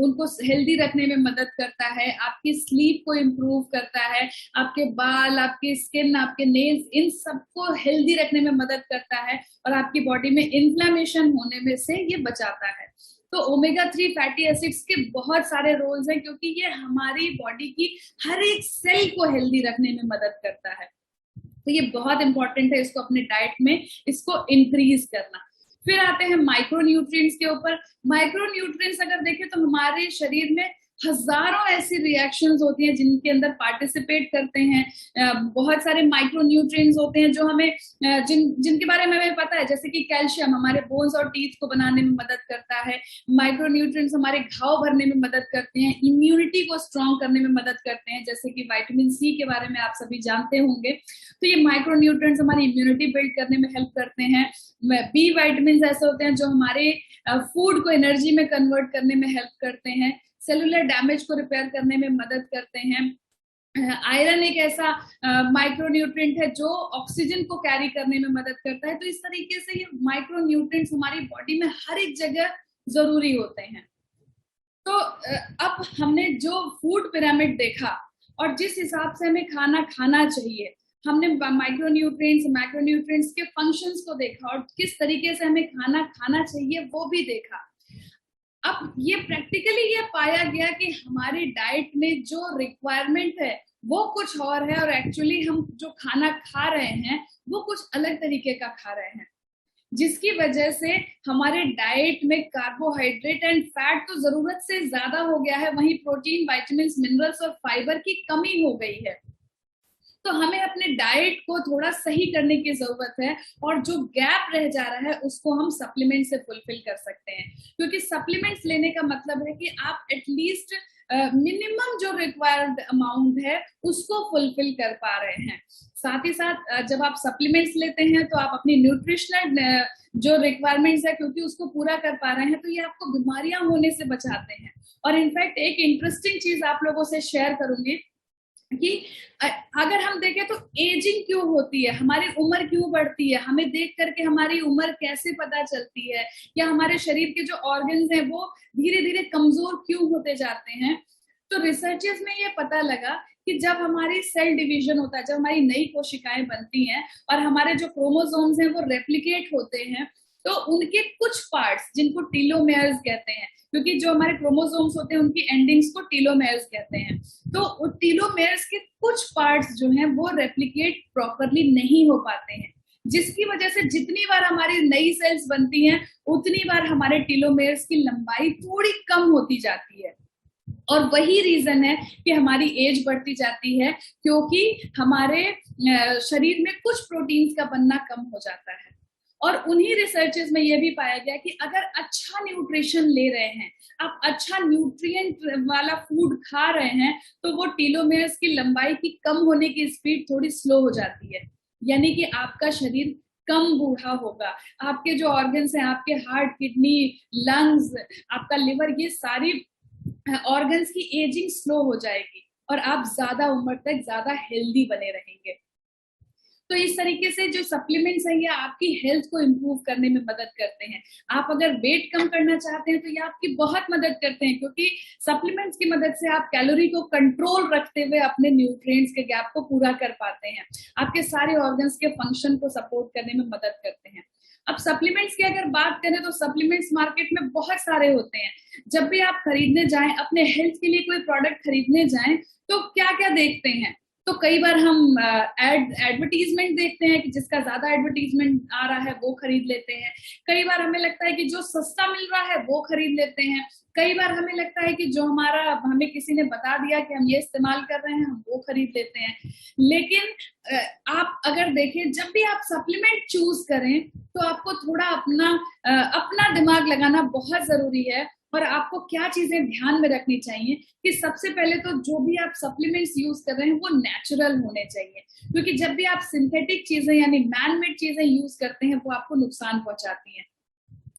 उनको हेल्दी रखने में मदद करता है, आपकी स्लीप को इम्प्रूव करता है, आपके बाल, आपकी स्किन, आपके नेल्स, इन सबको हेल्दी रखने में मदद करता है, और आपकी बॉडी में इन्फ्लेमेशन होने में से ये बचाता है। तो ओमेगा 3 फैटी एसिड्स के बहुत सारे रोल्स हैं, क्योंकि ये हमारी बॉडी की हर एक सेल को हेल्दी रखने में मदद करता है। तो ये बहुत इंपॉर्टेंट है इसको अपने डाइट में इसको इंक्रीज करना। फिर आते हैं माइक्रो न्यूट्रिएंट्स के ऊपर। माइक्रो न्यूट्रिएंट्स अगर देखें तो हमारे शरीर में हजारों ऐसी रिएक्शंस होती हैं जिनके अंदर पार्टिसिपेट करते हैं। बहुत सारे माइक्रो न्यूट्रिएंट्स होते हैं जो हमें जिनके बारे में हमें पता है, जैसे कि कैल्शियम हमारे बोन्स और टीथ को बनाने में मदद करता है। माइक्रो न्यूट्रिएंट्स हमारे घाव भरने में मदद करते हैं, इम्यूनिटी को स्ट्रॉन्ग करने में मदद करते हैं, जैसे कि विटामिन सी के बारे में आप सभी जानते होंगे। तो ये माइक्रो न्यूट्रिएंट्स हमारी इम्यूनिटी बिल्ड करने में हेल्प करते हैं। बी विटामिन ऐसे होते हैं जो हमारे फूड को एनर्जी में कन्वर्ट करने में हेल्प करते हैं, सेलुलर डैमेज को रिपेयर करने में मदद करते हैं। आयरन एक ऐसा माइक्रो न्यूट्रिएंट है जो ऑक्सीजन को कैरी करने में मदद करता है। तो इस तरीके से ये माइक्रो न्यूट्रिएंट्स हमारी बॉडी में हर एक जगह जरूरी होते हैं। तो अब हमने जो फूड पिरामिड देखा और जिस हिसाब से हमें खाना खाना चाहिए, हमने माइक्रो न्यूट्रिएंट्स मैक्रो न्यूट्रिएंट्स के फंक्शंस को देखा और किस तरीके से हमें खाना खाना चाहिए वो भी देखा। अब ये प्रैक्टिकली ये पाया गया कि हमारी डाइट में जो रिक्वायरमेंट है वो कुछ और है और एक्चुअली हम जो खाना खा रहे हैं वो कुछ अलग तरीके का खा रहे हैं, जिसकी वजह से हमारे डाइट में कार्बोहाइड्रेट एंड फैट तो जरूरत से ज्यादा हो गया है, वहीं प्रोटीन, विटामिन्स, मिनरल्स और फाइबर की कमी हो गई है। तो हमें अपने डाइट को थोड़ा सही करने की जरूरत है और जो गैप रह जा रहा है उसको हम सप्लीमेंट से फुलफिल कर सकते हैं, क्योंकि सप्लीमेंट्स लेने का मतलब है कि आप एटलीस्ट मिनिमम जो रिक्वायर्ड अमाउंट है उसको फुलफिल कर पा रहे हैं। साथ ही साथ जब आप सप्लीमेंट्स लेते हैं तो आप अपनी न्यूट्रिशनल जो रिक्वायरमेंट्स है क्योंकि उसको पूरा कर पा रहे हैं, तो ये आपको बीमारियां होने से बचाते हैं। और इनफैक्ट एक इंटरेस्टिंग चीज आप लोगों से शेयर करूंगी कि अगर हम देखें तो एजिंग क्यों होती है, हमारी उम्र क्यों बढ़ती है, हमें देख करके हमारी उम्र कैसे पता चलती है, या हमारे शरीर के जो ऑर्गन्स हैं वो धीरे धीरे कमजोर क्यों होते जाते हैं। तो रिसर्चेस में ये पता लगा कि जब हमारी सेल डिवीजन होता है, जब हमारी नई कोशिकाएं बनती हैं और हमारे जो क्रोमोसोम्स हैं वो रेप्लिकेट होते हैं, तो उनके कुछ पार्ट्स जिनको टीलोमेयर्स कहते हैं, क्योंकि जो हमारे क्रोमोसोम्स होते हैं उनकी एंडिंग्स को टीलोमेयर्स कहते हैं, तो टीलोमेयर्स के कुछ पार्ट्स जो हैं वो रेप्लिकेट प्रॉपरली नहीं हो पाते हैं, जिसकी वजह से जितनी बार हमारी नई सेल्स बनती हैं उतनी बार हमारे टीलोमेयर्स की लंबाई थोड़ी कम होती जाती है। और वही रीजन है कि हमारी एज बढ़ती जाती है, क्योंकि हमारे शरीर में कुछ प्रोटीन्स का बनना कम हो जाता है। और उन्हीं रिसर्चेस में यह भी पाया गया कि अगर अच्छा न्यूट्रिशन ले रहे हैं, आप अच्छा न्यूट्रिएंट वाला फूड खा रहे हैं, तो वो टीलोमेयर्स की लंबाई की कम होने की स्पीड थोड़ी स्लो हो जाती है, यानी कि आपका शरीर कम बूढ़ा होगा। आपके जो ऑर्गन्स हैं, आपके हार्ट, किडनी, लंग्स, आपका लिवर, ये सारी ऑर्गन्स की एजिंग स्लो हो जाएगी और आप ज्यादा उम्र तक ज्यादा हेल्दी बने रहेंगे। तो इस तरीके से जो सप्लीमेंट्स हैं ये आपकी हेल्थ को इम्प्रूव करने में मदद करते हैं। आप अगर वेट कम करना चाहते हैं तो ये आपकी बहुत मदद करते हैं, क्योंकि सप्लीमेंट्स की मदद से आप कैलोरी को कंट्रोल रखते हुए अपने न्यूट्रिएंट्स के गैप को पूरा कर पाते हैं, आपके सारे ऑर्गन्स के फंक्शन को सपोर्ट करने में मदद करते हैं। अब सप्लीमेंट्स की अगर बात करें तो सप्लीमेंट्स मार्केट में बहुत सारे होते हैं। जब भी आप खरीदने जाएं, अपने हेल्थ के लिए कोई प्रोडक्ट खरीदने जाएं, तो क्या क्या देखते हैं, तो कई बार हम एडवर्टीजमेंट देखते हैं कि जिसका ज्यादा एडवर्टीजमेंट आ रहा है वो खरीद लेते हैं। कई बार हमें लगता है कि जो सस्ता मिल रहा है वो खरीद लेते हैं। कई बार हमें लगता है कि जो हमें किसी ने बता दिया कि हम ये इस्तेमाल कर रहे हैं, हम वो खरीद लेते हैं। लेकिन आप अगर देखें, जब भी आप सप्लीमेंट चूज करें तो आपको थोड़ा अपना दिमाग लगाना बहुत जरूरी है। और आपको क्या चीजें ध्यान में रखनी चाहिए कि सबसे पहले तो जो भी आप सप्लीमेंट्स यूज कर रहे हैं वो नेचुरल होने चाहिए, क्योंकि जब भी आप सिंथेटिक चीजें यानी मैन मेड चीजें यूज करते हैं वो आपको नुकसान पहुंचाती हैं।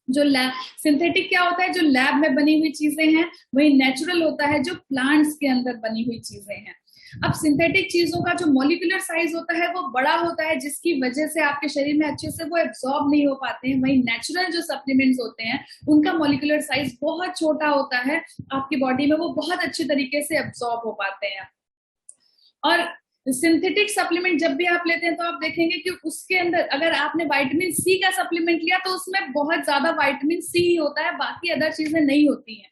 जो सिंथेटिक क्या होता है, जो लैब में बनी हुई चीजें हैं, वही नेचुरल होता है जो प्लांट्स के अंदर बनी हुई चीजें हैं। अब सिंथेटिक चीजों का जो मॉलिक्यूलर साइज होता है वो बड़ा होता है, जिसकी वजह से आपके शरीर में अच्छे से वो एब्जॉर्ब नहीं हो पाते हैं। वही नेचुरल जो सप्लीमेंट्स होते हैं उनका मॉलिक्यूलर साइज बहुत छोटा होता है, आपकी बॉडी में वो बहुत अच्छे तरीके से एब्जॉर्ब हो पाते हैं। और सिंथेटिक सप्लीमेंट जब भी आप लेते हैं तो आप देखेंगे कि उसके अंदर अगर आपने विटामिन सी का सप्लीमेंट लिया तो उसमें बहुत ज्यादा विटामिन सी ही होता है, बाकी अदर चीजें नहीं होती हैं।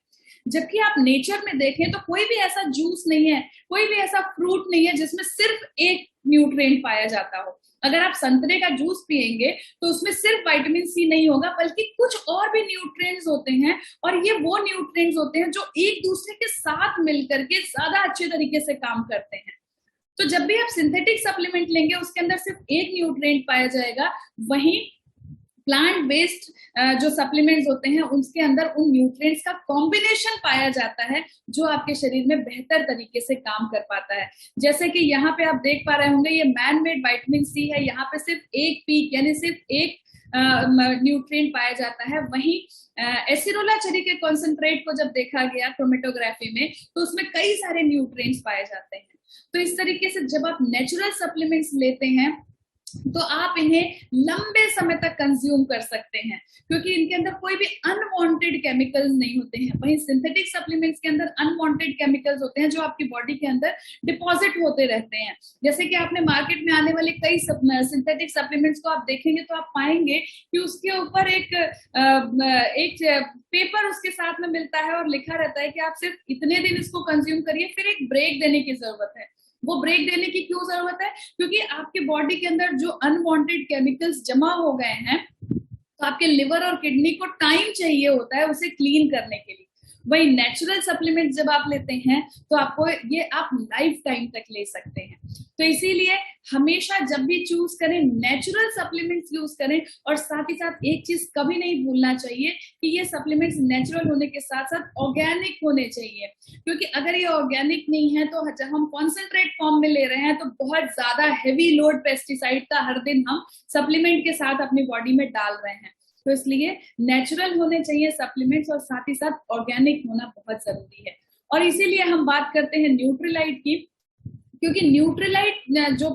जबकि आप नेचर में देखें तो कोई भी ऐसा जूस नहीं है, कोई भी ऐसा फ्रूट नहीं है जिसमें सिर्फ एक न्यूट्रिएंट पाया जाता हो। अगर आप संतरे का जूस पिएंगे तो उसमें सिर्फ विटामिन सी नहीं होगा, बल्कि कुछ और भी न्यूट्रिएंट्स होते हैं, और ये वो न्यूट्रिएंट्स होते हैं जो एक दूसरे के साथ मिलकर के ज्यादा अच्छे तरीके से काम करते हैं। तो जब भी आप सिंथेटिक सप्लीमेंट लेंगे उसके अंदर सिर्फ एक न्यूट्रिएंट पाया जाएगा, वहीं प्लांट बेस्ड जो सप्लीमेंट्स होते हैं उसके अंदर उन न्यूट्रिएंट्स का कॉम्बिनेशन पाया जाता है जो आपके शरीर में बेहतर तरीके से काम कर पाता है। जैसे कि यहाँ पे आप देख पा रहे होंगे, ये मैन मेड विटामिन सी है, यहाँ पे सिर्फ एक पीक यानी सिर्फ एक न्यूट्रिएंट पाया जाता है। वहीं एसिरोला चेरी के कॉन्सेंट्रेट को जब देखा गया क्रोमेटोग्राफी में तो उसमें कई सारे न्यूट्रिएंट्स पाए जाते हैं। तो इस तरीके से जब आप नेचुरल सप्लीमेंट्स लेते हैं तो आप इन्हें लंबे समय तक कंज्यूम कर सकते हैं, क्योंकि इनके अंदर कोई भी अनवांटेड केमिकल्स नहीं होते हैं। वहीं सिंथेटिक सप्लीमेंट्स के अंदर अनवांटेड केमिकल्स होते हैं जो आपकी बॉडी के अंदर डिपॉजिट होते रहते हैं। जैसे कि आपने मार्केट में आने वाले कई सिंथेटिक सप्लीमेंट्स को आप देखेंगे तो आप पाएंगे कि उसके ऊपर एक पेपर उसके साथ में मिलता है और लिखा रहता है कि आप सिर्फ इतने दिन इसको कंज्यूम करिए, फिर एक ब्रेक देने की जरूरत है। वो ब्रेक देने की क्यों जरूरत है? क्योंकि आपके बॉडी के अंदर जो अनवांटेड केमिकल्स जमा हो गए हैं तो आपके लिवर और किडनी को टाइम चाहिए होता है उसे क्लीन करने के लिए। वही नेचुरल सप्लीमेंट जब आप लेते हैं तो आपको ये आप लाइफ टाइम तक ले सकते हैं। तो इसीलिए हमेशा जब भी चूज करें नेचुरल सप्लीमेंट्स यूज करें, और साथ ही साथ एक चीज कभी नहीं भूलना चाहिए कि ये सप्लीमेंट्स नेचुरल होने के साथ साथ ऑर्गेनिक होने चाहिए, क्योंकि अगर ये ऑर्गेनिक नहीं है तो जब हम कॉन्सेंट्रेट फॉर्म में ले रहे हैं तो बहुत ज्यादा हैवी लोड पेस्टिसाइड का हर दिन हम सप्लीमेंट के साथ अपनी बॉडी में डाल रहे हैं। तो इसलिए नेचुरल होने चाहिए सप्लीमेंट्स, और साथ ही साथ ऑर्गेनिक होना बहुत जरूरी है। और इसीलिए हम बात करते हैं न्यूट्रीलाइट की, क्योंकि न्यूट्रीलाइट जो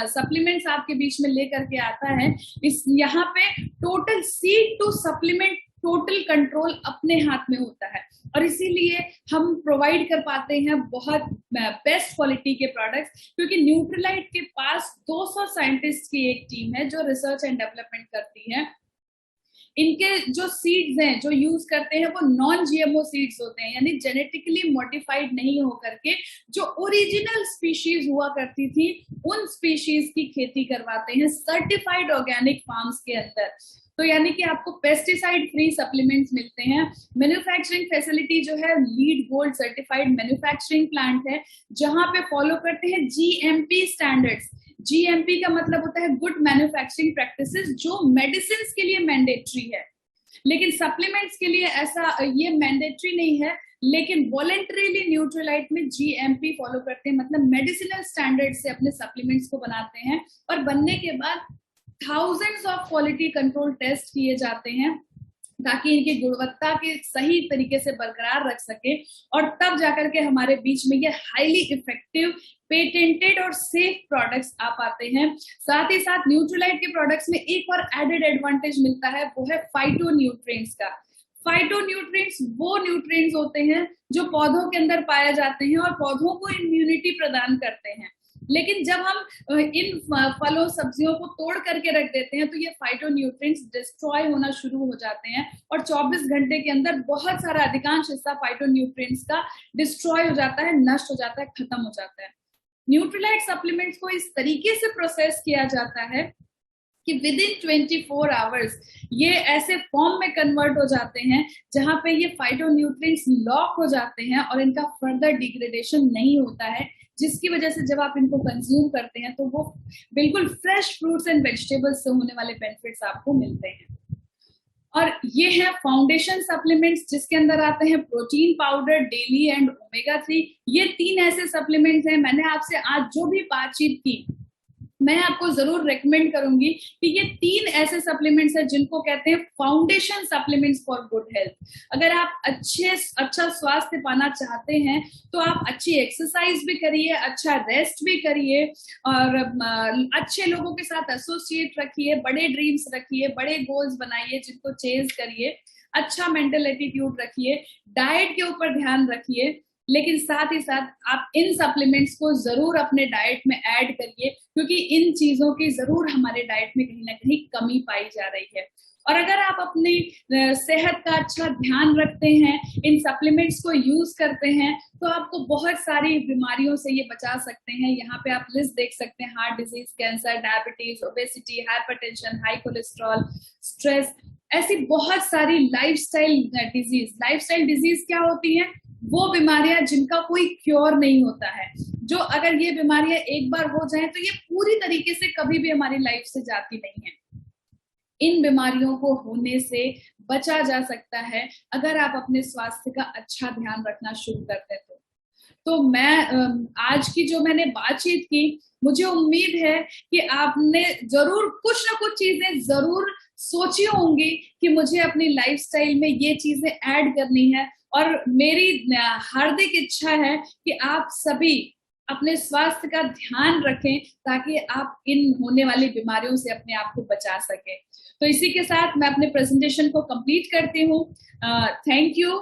सप्लीमेंट्स आपके बीच में लेकर के आता है, इस यहाँ पे total seed to supplement total control अपने हाथ में होता है, और इसीलिए हम प्रोवाइड कर पाते हैं बहुत बेस्ट क्वालिटी के प्रोडक्ट्स। क्योंकि न्यूट्रीलाइट के पास 200 साइंटिस्ट की एक टीम है जो रिसर्च एंड डेवलपमेंट करती है। इनके जो सीड्स हैं जो यूज करते हैं वो नॉन जीएमओ सीड्स होते हैं, यानी जेनेटिकली मॉडिफाइड नहीं होकर के जो ओरिजिनल स्पीशीज हुआ करती थी उन स्पीशीज की खेती करवाते हैं सर्टिफाइड ऑर्गेनिक फार्म्स के अंदर। तो यानी कि आपको पेस्टिसाइड फ्री सप्लीमेंट्स मिलते हैं। मैन्युफैक्चरिंग फैसिलिटी जो है lead gold certified manufacturing plant है, जहां पे फॉलो करते हैं जीएमपी स्टैंडर्ड्स। जीएमपी का मतलब होता है गुड मैन्युफैक्चरिंग प्रैक्टिसेस, जो मेडिसिन के लिए मैंडेटरी है, लेकिन सप्लीमेंट्स के लिए ऐसा ये मैंडेटरी नहीं है, लेकिन वॉलेंटरीली न्यूट्रीलाइट में जीएमपी फॉलो करते हैं, मतलब मेडिसिनल स्टैंडर्ड से अपने सप्लीमेंट्स को बनाते हैं, और बनने के बाद thousands of quality control test किए जाते हैं ताकि इनकी गुणवत्ता के सही तरीके से बरकरार रख सके, और तब जाकर के हमारे बीच में ये हाईली इफेक्टिव पेटेंटेड और सेफ प्रोडक्ट्स आ पाते हैं। साथ ही साथ न्यूट्रीलाइट के प्रोडक्ट्स में एक और एडेड एडवांटेज मिलता है, वो है फाइटो न्यूट्रिएंट्स का। फाइटो न्यूट्रिएंट्स वो न्यूट्रिएंट्स होते हैं जो पौधों के अंदर पाए जाते हैं और पौधों को इम्यूनिटी प्रदान करते हैं, लेकिन जब हम इन फलों सब्जियों को तोड़ करके रख देते हैं तो ये फाइटो न्यूट्रिएंट्स डिस्ट्रॉय होना शुरू हो जाते हैं, और 24 घंटे के अंदर बहुत सारा अधिकांश हिस्सा फाइटो न्यूट्रिएंट्स का डिस्ट्रॉय हो जाता है, नष्ट हो जाता है, खत्म हो जाता है। न्यूट्रीलाइट सप्लीमेंट्स को इस तरीके से प्रोसेस किया जाता है कि विद इन 24 आवर्स ये ऐसे फॉर्म में कन्वर्ट हो जाते हैं जहां पे ये फाइटो न्यूट्रिएंट्स लॉक हो जाते हैं और इनका फर्दर डिग्रेडेशन नहीं होता है, जिसकी वजह से जब आप इनको कंज्यूम करते हैं तो वो बिल्कुल फ्रेश फ्रूट्स एंड वेजिटेबल्स से होने वाले बेनिफिट्स आपको मिलते हैं। और ये है फाउंडेशन सप्लीमेंट्स, जिसके अंदर आते हैं protein powder, daily and omega 3। ये 3 ऐसे सप्लीमेंट्स हैं। मैंने आपसे आज जो भी बातचीत की मैं आपको जरूर रेकमेंड करूंगी कि ये 3 ऐसे सप्लीमेंट्स हैं जिनको कहते हैं foundation supplements for good health. अगर आप अच्छा स्वास्थ्य पाना चाहते हैं तो आप अच्छी एक्सरसाइज भी करिए, अच्छा रेस्ट भी करिए, और अच्छे लोगों के साथ एसोसिएट रखिए, बड़े ड्रीम्स रखिए, बड़े गोल्स बनाइए जिनको चेज करिए, अच्छा मेंटल एटीट्यूड रखिए, डाइट के ऊपर ध्यान रखिए, लेकिन साथ ही साथ आप इन सप्लीमेंट्स को जरूर अपने डाइट में ऐड करिए, क्योंकि इन चीजों की जरूर हमारे डाइट में कहीं ना कहीं कमी पाई जा रही है। और अगर आप अपनी सेहत का अच्छा ध्यान रखते हैं, इन सप्लीमेंट्स को यूज करते हैं, तो आपको बहुत सारी बीमारियों से ये बचा सकते हैं। यहाँ पे आप लिस्ट देख सकते हैं, heart disease, cancer, diabetes, obesity, hypertension, high cholesterol, stress, ऐसी बहुत सारी लाइफस्टाइल डिजीज। लाइफस्टाइल डिजीज क्या होती है? वो बीमारियां जिनका कोई क्योर नहीं होता है, जो अगर ये बीमारियां एक बार हो जाए तो ये पूरी तरीके से कभी भी हमारी लाइफ से जाती नहीं है। इन बीमारियों को होने से बचा जा सकता है अगर आप अपने स्वास्थ्य का अच्छा ध्यान रखना शुरू करते तो मैं आज की जो मैंने बातचीत की, मुझे उम्मीद है कि आपने जरूर कुछ ना कुछ चीजें जरूर सोची होंगी कि मुझे अपनी लाइफस्टाइल में ये चीजें ऐड करनी है। और मेरी हार्दिक इच्छा है कि आप सभी अपने स्वास्थ्य का ध्यान रखें, ताकि आप इन होने वाली बीमारियों से अपने आप को बचा सके। तो इसी के साथ मैं अपने प्रेजेंटेशन को कंप्लीट करती हूँ। Thank you.